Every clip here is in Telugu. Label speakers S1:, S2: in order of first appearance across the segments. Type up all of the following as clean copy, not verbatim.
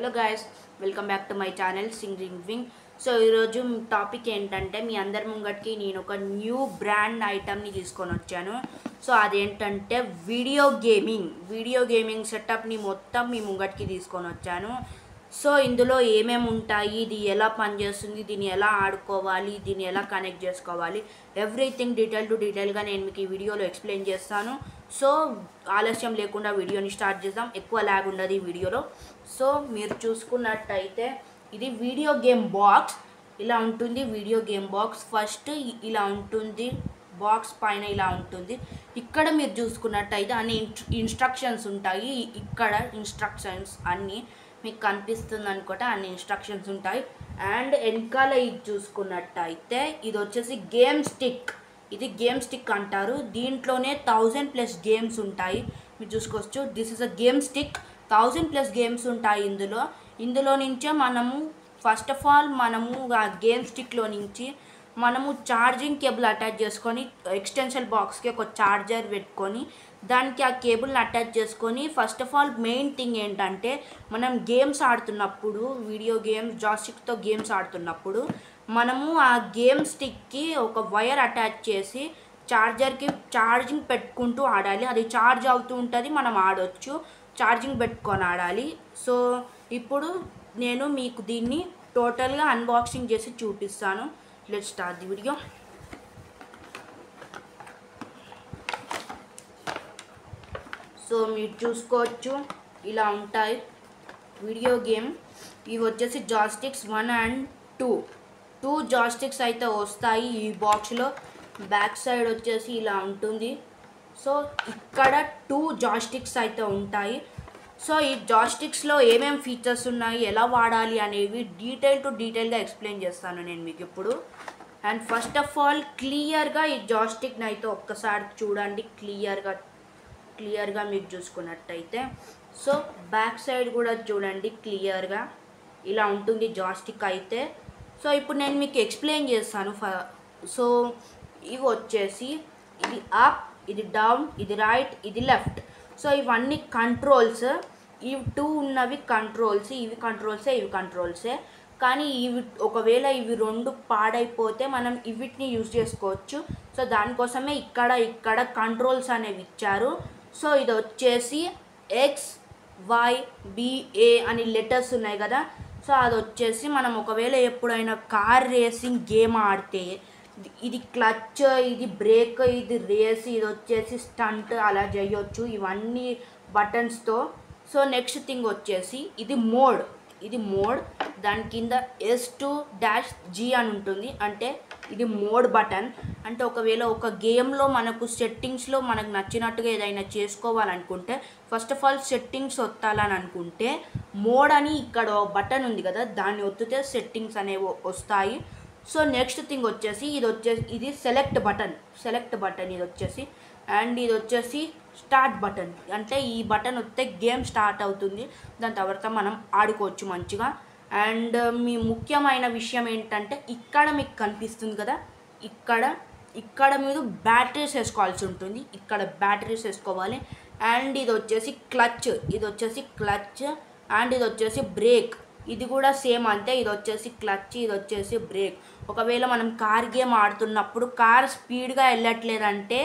S1: Hello guys, welcome back to my channel singing wing. So ఈరోజు టాపిక్ ఏంటంటే మీ అందరి ముంగటికి నేను ఒక న్యూ బ్రాండ్ ఐటమ్ని తీసుకొని వచ్చాను. సో అదేంటంటే వీడియో గేమింగ్ సెటప్ని మొత్తం మీ ముంగటికి తీసుకొని వచ్చాను. సో ఇందులో ఏమేమి ఉంటాయి, ఇది ఎలా పనిచేస్తుంది, దీన్ని ఎలా ఆడుకోవాలి, దీన్ని ఎలా కనెక్ట్ చేసుకోవాలి, ఎవ్రీథింగ్ డీటెయిల్గా నేను మీకు ఈ వీడియోలో ఎక్స్ప్లెయిన్ చేస్తాను. సో ఆలస్యం లేకుండా వీడియోని స్టార్ట్ చేద్దాం. ఎక్కువ ల్యాగ్ ఉండదు ఈ వీడియోలో. సో మీరు చూసుకున్నట్టయితే ఇది వీడియో గేమ్ బాక్స్ ఇలా ఉంటుంది. వీడియో గేమ్ బాక్స్ ఫస్ట్ ఇలా ఉంటుంది, బాక్స్ పైన ఇలా ఉంటుంది. ఇక్కడ మీరు చూసుకున్నట్టయితే అన్ని ఇన్స్ట్రక్షన్స్ ఉంటాయి. ఇక్కడ ఇన్స్ట్రక్షన్స్ అన్నీ మీకు కనిపిస్తుంది అనుకుంటే అన్ని ఇన్స్ట్రక్షన్స్ ఉంటాయి. అండ్ వెనకాల ఇది చూసుకున్నట్టయితే ఇది వచ్చేసి గేమ్ స్టిక్. ఇది గేమ్ స్టిక్ అంటారు. దీంట్లోనే 1000+ గేమ్స్ ఉంటాయి. మీరు చూసుకోవచ్చు, this is a game stick. 1000+ games ఉంటాయి ఇందులో నుంచే మనము ఫస్ట్ ఆఫ్ ఆల్ ఆ గేమ్ స్టిక్లో నుంచి మనము ఛార్జింగ్ కేబుల్ అటాచ్ చేసుకొని ఎక్స్టెన్షన్ బాక్స్కి ఒక ఛార్జర్ పెట్టుకొని దానికి ఆ కేబుల్ని అటాచ్ చేసుకొని first of all main thing ఏంటంటే మనం గేమ్స్ ఆడుతున్నప్పుడు, వీడియో గేమ్స్ జాయ్స్టిక్తో గేమ్స్ ఆడుతున్నప్పుడు మనము ఆ గేమ్ స్టిక్కి ఒక వైర్ అటాచ్ చేసి ఛార్జర్కి ఛార్జింగ్ పెట్టుకుంటూ ఆడాలి. అది ఛార్జ్ అవుతూ ఉంటుంది, మనం ఆడొచ్చు. ఛార్జింగ్ పెట్టుకొని ఆడాలి. సో ఇప్పుడు నేను మీకు దీన్ని టోటల్గా అన్బాక్సింగ్ చేసి చూపిస్తాను. Let's start the video. So మీరు చూసుకోవచ్చు, ఇలా ఉంటాయి వీడియో గేమ్. ఇవి వచ్చేసి జాయ్స్టిక్స్ 1 and 2 జాయ్స్టిక్స్ అయితే వస్తాయి ఈ బాక్స్లో. బ్యాక్ సైడ్ వచ్చేసి ఇలా ఉంటుంది. సో ఇక్కడ 2 జాయ్స్టిక్స్ అయితే ఉంటాయి. సో ఈ జాయ్స్టిక్స్లో ఏమేమి ఫీచర్స్ ఉన్నాయి, ఎలా వాడాలి అనేవి డీటెయిల్గా ఎక్స్ప్లెయిన్ చేస్తాను నేను మీకు ఇప్పుడు. అండ్ ఫస్ట్ ఆఫ్ ఆల్ క్లియర్గా ఈ జాయ్స్టిక్ని అయితే ఒక్కసారి చూడండి. క్లియర్గా మీరు చూసుకున్నట్టయితే సో బ్యాక్ సైడ్ కూడా చూడండి క్లియర్గా ఇలా ఉంటుంది జాయ్స్టిక్ అయితే. సో ఇప్పుడు నేను మీకు ఎక్స్ప్లెయిన్ చేస్తాను. సో ఇవి వచ్చేసి ఇది అప్, ఇది డౌన్, ఇది రైట్, ఇది లెఫ్ట్. సో ఇవన్నీ కంట్రోల్స్. ఇవి 2 ఉన్నవి కంట్రోల్స్. ఇవి కంట్రోల్సే. కానీ ఒకవేళ ఇవి 2 పాడైపోతే మనం ఇవిటిని యూజ్ చేసుకోవచ్చు. సో దానికోసమే ఇక్కడ కంట్రోల్స్ అనేవి ఇచ్చారు. సో ఇది వచ్చేసి XYBA అని లెటర్స్ ఉన్నాయి కదా. సో అది వచ్చేసి మనం ఒకవేళ ఎప్పుడైనా కార్ రేసింగ్ గేమ్ ఆడితే ఇది క్లచ్, ఇది బ్రేక్, ఇది రేస్, ఇది వచ్చేసి స్టంట్ అలా చేయొచ్చు ఇవన్నీ బటన్స్తో. సో నెక్స్ట్ థింగ్ వచ్చేసి ఇది మోడ్. దాని కింద S2-G అని ఉంటుంది. అంటే ఇది మోడ్ బటన్. అంటే ఒకవేళ ఒక గేమ్లో మనకు సెట్టింగ్స్లో మనకు నచ్చినట్టుగా ఏదైనా చేసుకోవాలనుకుంటే ఫస్ట్ ఆఫ్ ఆల్ సెట్టింగ్స్ ఒత్తాలని అనుకుంటే మోడ్ అని ఇక్కడ బటన్ ఉంది కదా, దాన్ని ఒత్తితే సెట్టింగ్స్ అనేవి వస్తాయి. సో నెక్స్ట్ థింగ్ వచ్చేసి ఇది సెలెక్ట్ బటన్ ఇది వచ్చేసి. అండ్ ఇది వచ్చేసి స్టార్ట్ బటన్. అంటే ఈ బటన్ వస్తే గేమ్ స్టార్ట్ అవుతుంది, దాని తర్వాత మనం ఆడుకోవచ్చు మంచిగా. అండ్ మీ ముఖ్యమైన విషయం ఏంటంటే ఇక్కడ మీకు కనిపిస్తుంది కదా, ఇక్కడ మీరు బ్యాటరీస్ వేసుకోవాల్సి ఉంటుంది. ఇక్కడ బ్యాటరీస్ వేసుకోవాలి. అండ్ ఇది వచ్చేసి క్లచ్ అండ్ ఇది వచ్చేసి బ్రేక్. ఇది కూడా సేమ్ అంతే. ఇది వచ్చేసి క్లచ్, ఇది వచ్చేసి బ్రేక్. ఒకవేళ మనం కార్ గేమ్ ఆడుతున్నప్పుడు కార్ స్పీడ్గా వెళ్ళట్లేదంటే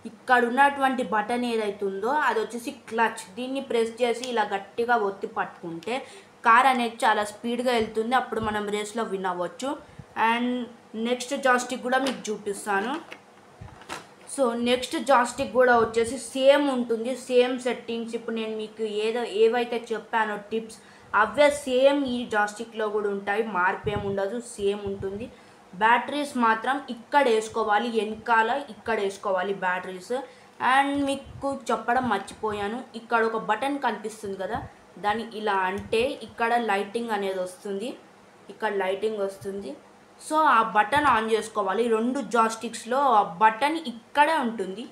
S1: ఇక్కడ ఉన్నటువంటి బటన్ ఏదైతుందో అది వచ్చేసి క్లచ్. దీన్ని ప్రెస్ చేసి ఇలా గట్టిగా ఒత్తి పట్టుకుంటే కార్ అనేది చాలా స్పీడ్గా వెళ్తుంది. అప్పుడు మనం రేస్లో విన్ అవ్వచ్చు. అండ్ నెక్స్ట్ జాయ్స్టిక్ కూడా మీకు చూపిస్తాను. సో నెక్స్ట్ జాయ్స్టిక్ కూడా వచ్చేసి సేమ్ ఉంటుంది, సేమ్ సెట్టింగ్స్. ఇప్పుడు నేను మీకు ఏవైతే చెప్పానో టిప్స్ అవే సేమ్ ఈ జాయ్స్టిక్లో కూడా ఉంటాయి. మార్పు ఏమి ఉండదు, సేమ్ ఉంటుంది. బ్యాటరీస్ మాత్రం ఇక్కడ వేసుకోవాలి, వెనకాల ఇక్కడ వేసుకోవాలి బ్యాటరీస్. అండ్ మీకు చెప్పడం మర్చిపోయాను, ఇక్కడ ఒక బటన్ కనిపిస్తుంది కదా, దాన్ని ఇలా అంటే ఇక్కడ లైటింగ్ అనేది వస్తుంది. సో ఆ బటన్ ఆన్ చేసుకోవాలి. 2 జాయ్స్టిక్స్లో ఆ బటన్ ఇక్కడే ఉంటుంది,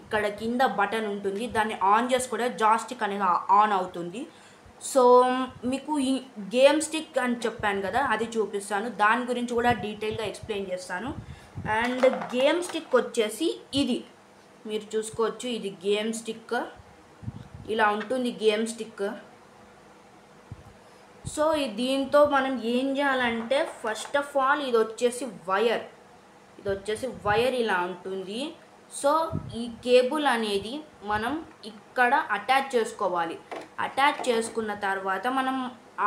S1: ఇక్కడ కింద బటన్ ఉంటుంది. దాన్ని ఆన్ చేసుకుంటే జాయ్స్టిక్ అనేది ఆన్ అవుతుంది. సో మీకు ఈ గేమ్ స్టిక్ అని చెప్పాను కదా, అది చూపిస్తాను. దాని గురించి కూడా డీటెయిల్గా ఎక్స్ప్లెయిన్ చేస్తాను. అండ్ గేమ్ స్టిక్ వచ్చేసి ఇది మీరు చూసుకోవచ్చు, ఇది గేమ్ స్టిక్ ఇలా ఉంటుంది గేమ్ స్టిక్. సో దీంతో మనం ఏం చేయాలంటే ఫస్ట్ ఆఫ్ ఆల్ ఇది వచ్చేసి వైర్ ఇలా ఉంటుంది. సో ఈ కేబుల్ అనేది మనం ఇక్కడ అటాచ్ చేసుకోవాలి. అటాచ్ చేసుకున్న తర్వాత మనం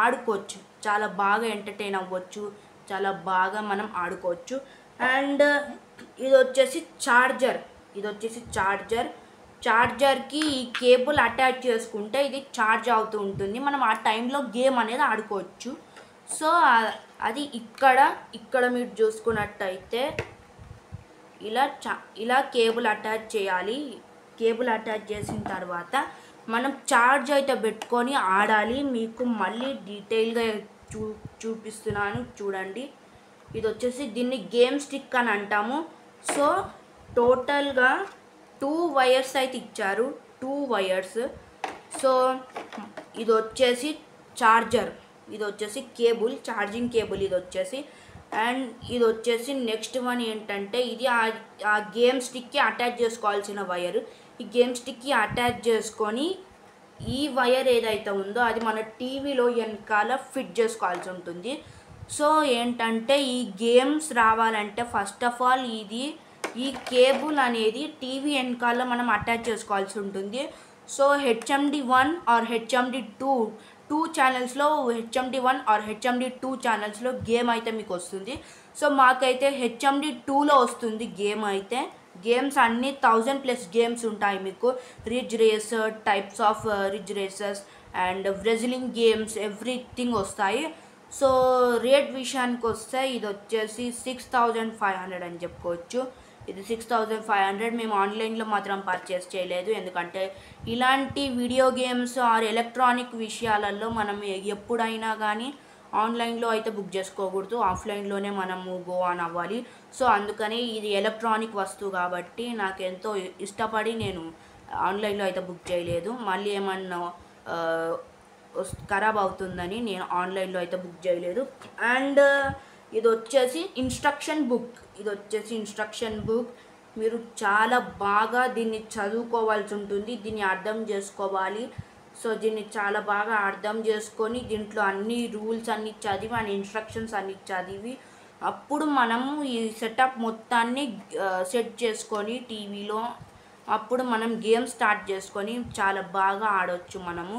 S1: ఆడుకోవచ్చు, చాలా బాగా ఎంటర్టైన్ అవ్వచ్చు, చాలా బాగా మనం ఆడుకోవచ్చు. అండ్ ఇది వచ్చేసి ఛార్జర్కి ఈ కేబుల్ అటాచ్ చేసుకుంటే ఇది ఛార్జ్ అవుతూ ఉంటుంది. మనం ఆ టైంలో గేమ్ అనేది ఆడుకోవచ్చు. సో అది ఇక్కడ మీరు చూసుకున్నట్టయితే ఇలా కేబుల్ అటాచ్ చేయాలి. కేబుల్ అటాచ్ చేసిన తర్వాత మనం ఛార్జ్ అయితే పెట్టుకొని ఆడాలి. మీకు మళ్ళీ డీటెయిల్గా చూపిస్తున్నాను చూడండి. ఇది వచ్చేసి దీన్ని గేమ్ స్టిక్ అని అంటాము. సో టోటల్గా 2 వైర్స్ అయితే ఇచ్చారు, 2 వైర్స్. సో ఇది వచ్చేసి ఛార్జర్, ఇది వచ్చేసి కేబుల్, ఛార్జింగ్ కేబుల్ ఇది వచ్చేసి. అండ్ ఇది వచ్చేసి నెక్స్ట్ వన్ ఏంటంటే ఇది ఆ గేమ్ స్టిక్కి అటాచ్ చేసుకోవాల్సిన వైర్. ఈ గేమ్ స్టిక్కి అటాచ్ చేసుకొని ఈ వైర్ ఏదైతే ఉందో అది మన టీవీలో వెనకాల ఫిట్ చేసుకోవాల్సి ఉంటుంది. సో ఏంటంటే ఈ గేమ్స్ రావాలంటే ఫస్ట్ ఆఫ్ ఆల్ ఈ కేబుల్ అనేది టీవీ వెనకాల మనం అటాచ్ చేసుకోవాల్సి ఉంటుంది. సో HMD1 ఆర్ HMD2 ఛానల్స్లో HMD1 ఆర్ HMD2 ఛానల్స్లో గేమ్ అయితే మీకు వస్తుంది. సో మాకైతే HMD2లో వస్తుంది గేమ్ అయితే. గేమ్స్ అన్నీ 1000+ గేమ్స్ ఉంటాయి మీకు. Ritz racer, types of Ritz racers and wrestling games everything వస్తాయి. సో రేట్ విషయానికి వస్తే ఇది వచ్చేసి 6500 అని చెప్పుకోవచ్చు. ఇది 6500. మేము ఆన్లైన్లో మాత్రం పర్చేస్ చేయలేదు, ఎందుకంటే ఇలాంటి వీడియో గేమ్స్ ఆర్ ఎలక్ట్రానిక్ విషయాలలో మనం ఎప్పుడైనా కానీ ఆన్లైన్లో అయితే బుక్ చేసుకోకూడదు, ఆఫ్లైన్లోనే మనము గో ఆన్ అవ్వాలి. సో అందుకని ఇది ఎలక్ట్రానిక్ వస్తువు కాబట్టి నాకు ఎంతో ఇష్టపడి నేను ఆన్లైన్లో అయితే బుక్ చేయలేదు. మళ్ళీ ఏమన్నా ఖరాబ్ అవుతుందని నేను ఆన్లైన్లో అయితే బుక్ చేయలేదు. అండ్ ఇది వచ్చేసి ఇన్స్ట్రక్షన్ బుక్. మీరు చాలా బాగా దీన్ని చదువుకోవాల్సి ఉంటుంది, దీన్ని అర్థం చేసుకోవాలి. సో దీన్ని చాలా బాగా అర్థం చేసుకొని దీంట్లో అన్ని రూల్స్ అన్ని చదివి అండ్ ఇన్స్ట్రక్షన్స్ అన్ని చదివి అప్పుడు మనము ఈ సెటప్ మొత్తాన్ని సెట్ చేసుకొని టీవీలో అప్పుడు మనం గేమ్ స్టార్ట్ చేసుకొని చాలా బాగా ఆడవచ్చు మనము.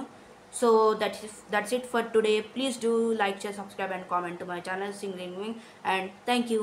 S1: So that's it for today. Please do like, share, subscribe and comment to my channel Sing Ring Wing, and thank you.